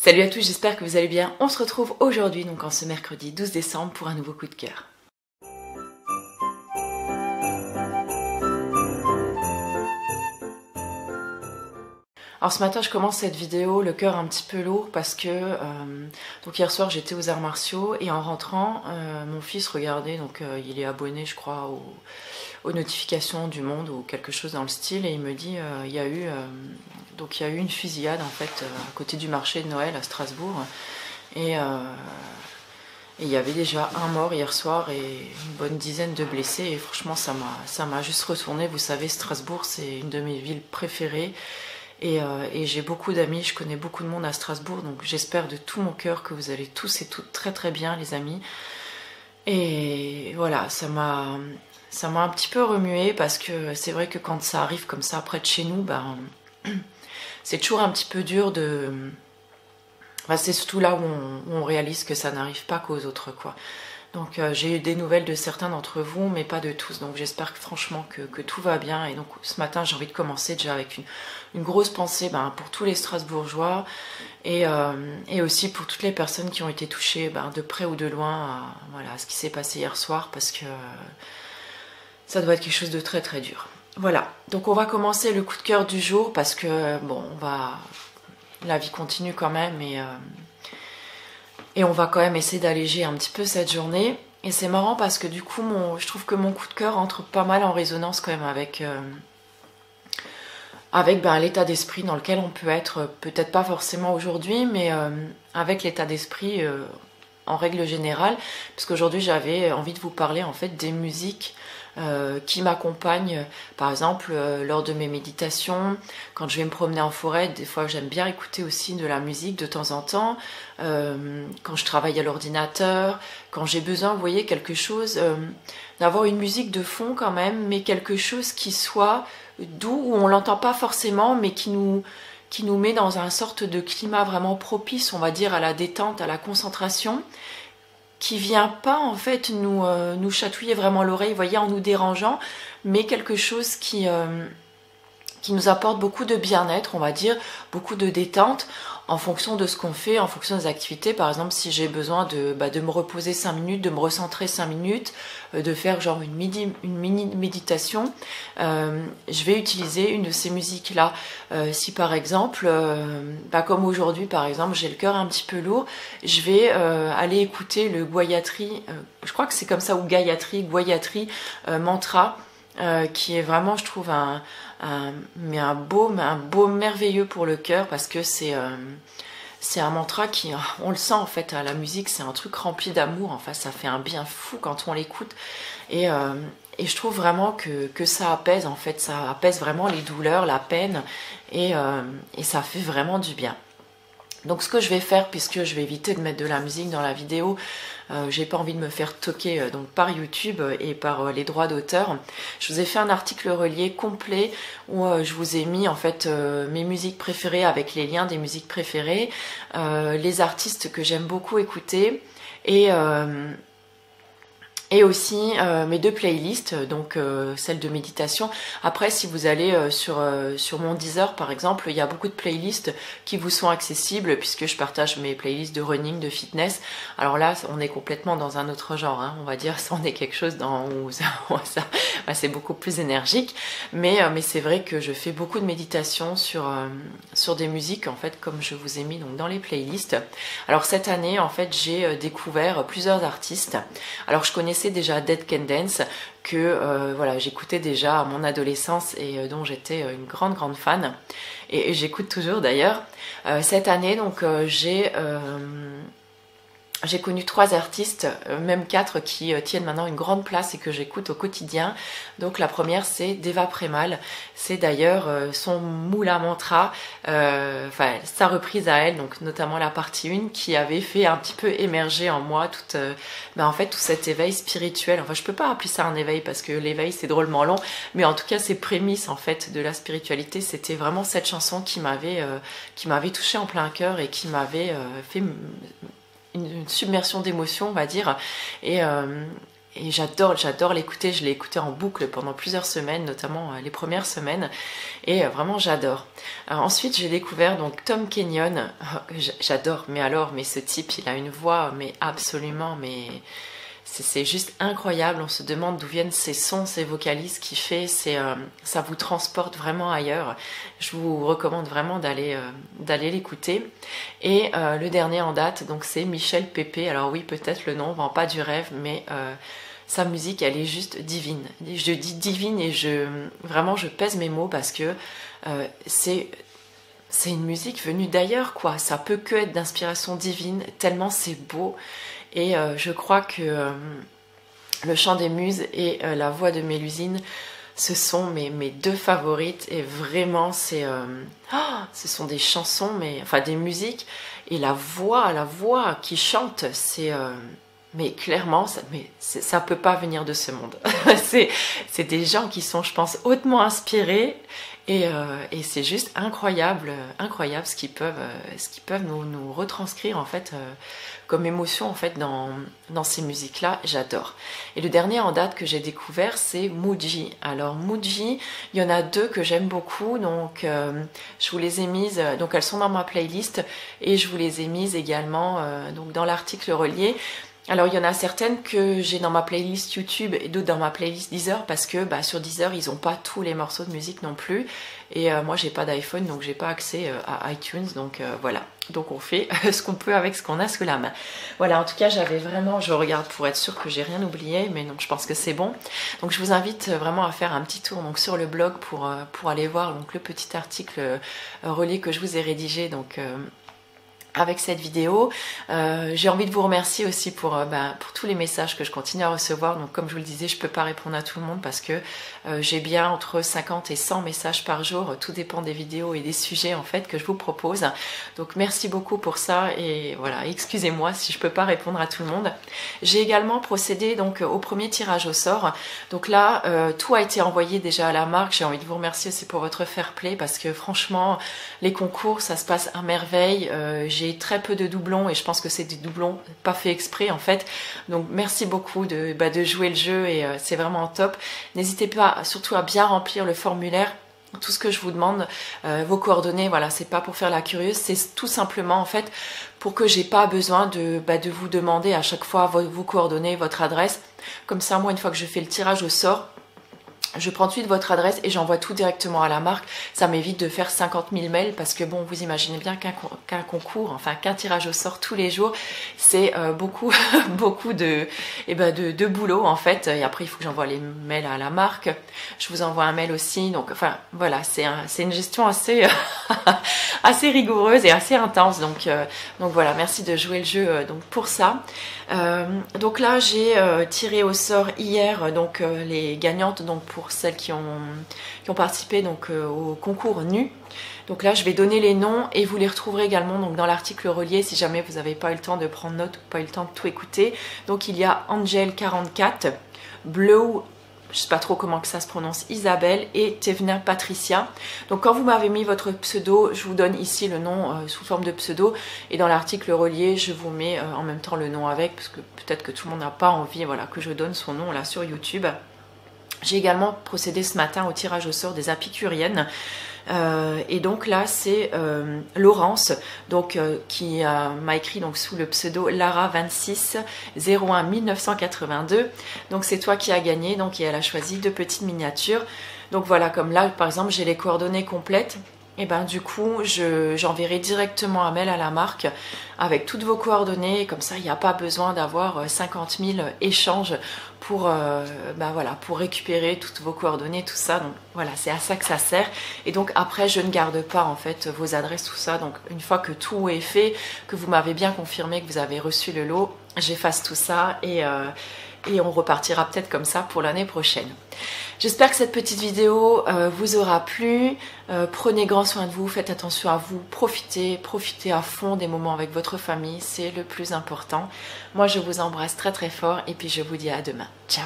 Salut à tous, j'espère que vous allez bien. On se retrouve aujourd'hui, donc en ce mercredi 12 décembre, pour un nouveau coup de cœur. Alors ce matin je commence cette vidéo le cœur un petit peu lourd parce que donc hier soir j'étais aux arts martiaux et en rentrant mon fils regardait, donc il est abonné je crois aux notifications du Monde ou quelque chose dans le style, et il me dit il y a eu une fusillade en fait à côté du marché de Noël à Strasbourg, et il y avait déjà un mort hier soir et une bonne dizaine de blessés, et franchement ça m'a juste retourné. Vous savez, Strasbourg c'est une de mes villes préférées. Et j'ai beaucoup d'amis, je connais beaucoup de monde à Strasbourg, donc j'espère de tout mon cœur que vous allez tous et toutes très très bien, les amis. Et voilà, ça m'a un petit peu remué parce que c'est vrai que quand ça arrive comme ça près de chez nous, ben, c'est toujours un petit peu dur de... Enfin, c'est surtout là où on réalise que ça n'arrive pas qu'aux autres, quoi. Donc j'ai eu des nouvelles de certains d'entre vous, mais pas de tous. Donc j'espère que, franchement que tout va bien. Et donc ce matin, j'ai envie de commencer déjà avec une grosse pensée pour tous les Strasbourgeois et aussi pour toutes les personnes qui ont été touchées de près ou de loin à ce qui s'est passé hier soir, parce que ça doit être quelque chose de très très dur. Voilà, donc on va commencer le coup de cœur du jour parce que bon, la vie continue quand même, et on va quand même essayer d'alléger un petit peu cette journée. Et c'est marrant parce que du coup, je trouve que mon coup de cœur entre pas mal en résonance quand même avec l'état d'esprit dans lequel on peut être, peut-être pas forcément aujourd'hui, mais avec l'état d'esprit en règle générale. Parce qu'aujourd'hui, j'avais envie de vous parler en fait des musiques qui m'accompagnent, par exemple lors de mes méditations, quand je vais me promener en forêt. Des fois j'aime bien écouter aussi de la musique de temps en temps, quand je travaille à l'ordinateur, quand j'ai besoin, vous voyez, quelque chose, d'avoir une musique de fond quand même, mais quelque chose qui soit doux, où on l'entend pas forcément, mais qui nous met dans un sorte de climat vraiment propice, on va dire, à la détente, à la concentration, qui vient pas en fait nous chatouiller vraiment l'oreille, vous voyez, en nous dérangeant, mais quelque chose qui nous apporte beaucoup de bien-être, on va dire, beaucoup de détente, en fonction de ce qu'on fait, en fonction des activités. Par exemple, si j'ai besoin de me reposer 5 minutes, de me recentrer 5 minutes, de faire genre une mini méditation, je vais utiliser une de ces musiques-là. Si par exemple, comme aujourd'hui par exemple, j'ai le cœur un petit peu lourd, je vais aller écouter le Gayatri, je crois que c'est comme ça, ou Gayatri, mantra, qui est vraiment, je trouve, un baume merveilleux pour le cœur, parce que c'est un mantra qui, on le sent en fait, la musique c'est un truc rempli d'amour, enfin ça fait un bien fou quand on l'écoute, et je trouve vraiment que ça apaise, en fait, ça apaise vraiment les douleurs, la peine, et ça fait vraiment du bien. Donc ce que je vais faire, puisque je vais éviter de mettre de la musique dans la vidéo, j'ai pas envie de me faire toquer donc par YouTube et par les droits d'auteur, je vous ai fait un article relié complet où je vous ai mis en fait mes musiques préférées avec les liens des musiques préférées, les artistes que j'aime beaucoup écouter, et aussi mes deux playlists, donc celle de méditation. Après, si vous allez sur mon Deezer par exemple, il y a beaucoup de playlists qui vous sont accessibles, puisque je partage mes playlists de running, de fitness. Alors là, on est complètement dans un autre genre, hein, on va dire, ça, on est quelque chose où c'est beaucoup plus énergique, mais c'est vrai que je fais beaucoup de méditation sur des musiques en fait, comme je vous ai mis donc dans les playlists. Alors cette année en fait, j'ai découvert plusieurs artistes. Alors je connaissais déjà Dead Can Dance, que j'écoutais déjà à mon adolescence et dont j'étais une grande fan, et j'écoute toujours d'ailleurs. Cette année donc j'ai connu 3 artistes, même 4, qui tiennent maintenant une grande place et que j'écoute au quotidien. Donc la première, c'est Deva Premal. C'est d'ailleurs son Mula Mantra, sa reprise à elle, donc notamment la partie 1, qui avait fait un petit peu émerger en moi tout cet éveil spirituel. Enfin, je peux pas appeler ça un éveil parce que l'éveil c'est drôlement long, mais en tout cas ces prémices en fait de la spiritualité, c'était vraiment cette chanson qui m'avait touchée en plein cœur et qui m'avait fait une submersion d'émotions, on va dire, et j'adore l'écouter. Je l'ai écouté en boucle pendant plusieurs semaines, notamment les premières semaines, et vraiment j'adore. Ensuite j'ai découvert donc Tom Kenyon. J'adore, mais ce type il a une voix mais absolument, mais c'est juste incroyable. On se demande d'où viennent ces sons, ces vocalises qu'il fait. Ça vous transporte vraiment ailleurs. Je vous recommande vraiment d'aller l'écouter. Et le dernier en date, donc c'est Michel Pépé. Alors oui, peut-être le nom vend pas du rêve, mais sa musique, elle est juste divine. Je dis divine et vraiment je pèse mes mots parce que c'est une musique venue d'ailleurs, quoi. Ça peut que être d'inspiration divine, tellement c'est beau. Et je crois que le chant des muses et la voix de Mélusine, ce sont mes deux favorites. Et vraiment, ce sont des chansons, enfin des musiques. Et la voix qui chante, mais clairement, ça peut pas venir de ce monde. c'est des gens qui sont, je pense, hautement inspirés. Et c'est juste incroyable ce qu'ils peuvent nous retranscrire en fait comme émotion en fait dans ces musiques-là. J'adore. Et le dernier en date que j'ai découvert, c'est Mooji. Alors Mooji, il y en a deux que j'aime beaucoup, donc je vous les ai mises, donc elles sont dans ma playlist et je vous les ai mises également donc dans l'article relié. Alors il y en a certaines que j'ai dans ma playlist YouTube et d'autres dans ma playlist Deezer parce que sur Deezer ils n'ont pas tous les morceaux de musique non plus et moi j'ai pas d'iPhone donc j'ai pas accès à iTunes donc voilà, donc on fait ce qu'on peut avec ce qu'on a sous la main. Voilà, en tout cas je regarde pour être sûre que j'ai rien oublié, mais non, je pense que c'est bon. Donc je vous invite vraiment à faire un petit tour donc sur le blog pour aller voir donc le petit article relié que je vous ai rédigé donc avec cette vidéo. J'ai envie de vous remercier aussi pour tous les messages que je continue à recevoir. Donc comme je vous le disais, je peux pas répondre à tout le monde parce que j'ai bien entre 50 et 100 messages par jour. Tout dépend des vidéos et des sujets en fait que je vous propose. Donc merci beaucoup pour ça et voilà, excusez-moi si je peux pas répondre à tout le monde. J'ai également procédé donc au premier tirage au sort. Donc là, tout a été envoyé déjà à la marque. J'ai envie de vous remercier aussi pour votre fair play parce que franchement, les concours, ça se passe à merveille. J'ai très peu de doublons et je pense que c'est des doublons pas fait exprès en fait, donc merci beaucoup de jouer le jeu et c'est vraiment top. N'hésitez pas surtout à bien remplir le formulaire. Tout ce que je vous demande, vos coordonnées, voilà, c'est pas pour faire la curieuse, c'est tout simplement en fait pour que j'ai pas besoin de vous demander à chaque fois vos coordonnées, votre adresse. Comme ça, moi, une fois que je fais le tirage au sort, je prends tout de suite votre adresse et j'envoie tout directement à la marque. Ça m'évite de faire 50 000 mails parce que bon, vous imaginez bien qu'un concours, enfin qu'un tirage au sort tous les jours, c'est beaucoup de boulot en fait. Et après, il faut que j'envoie les mails à la marque. Je vous envoie un mail aussi. Donc enfin voilà, c'est une gestion assez assez rigoureuse et assez intense. Donc voilà, merci de jouer le jeu donc pour ça. Donc là, j'ai tiré au sort hier donc les gagnantes donc pour celles qui ont participé donc au concours nu. Donc là je vais donner les noms et vous les retrouverez également donc dans l'article relié si jamais vous n'avez pas eu le temps de prendre note ou pas eu le temps de tout écouter. Donc il y a Angel44, Blow, je sais pas trop comment que ça se prononce, Isabelle et Tevna Patricia. Donc quand vous m'avez mis votre pseudo, je vous donne ici le nom sous forme de pseudo et dans l'article relié je vous mets en même temps le nom avec parce que peut-être que tout le monde n'a pas envie voilà, que je donne son nom là sur YouTube. J'ai également procédé ce matin au tirage au sort des Apicuriennes. Et donc là c'est Laurence donc qui m'a écrit donc sous le pseudo Lara 26 01 1982. Donc c'est toi qui as gagné donc et elle a choisi deux petites miniatures. Donc voilà, comme là par exemple j'ai les coordonnées complètes. Et ben du coup j'enverrai directement un mail à la marque avec toutes vos coordonnées, comme ça il n'y a pas besoin d'avoir 50 000 échanges pour pour récupérer toutes vos coordonnées, tout ça. Donc voilà, c'est à ça que ça sert. Et donc après je ne garde pas en fait vos adresses, tout ça. Donc une fois que tout est fait, que vous m'avez bien confirmé que vous avez reçu le lot, j'efface tout ça et on repartira peut-être comme ça pour l'année prochaine. J'espère que cette petite vidéo vous aura plu. Prenez grand soin de vous, faites attention à vous, profitez à fond des moments avec votre famille, c'est le plus important. Moi je vous embrasse très très fort et puis je vous dis à demain. Ciao.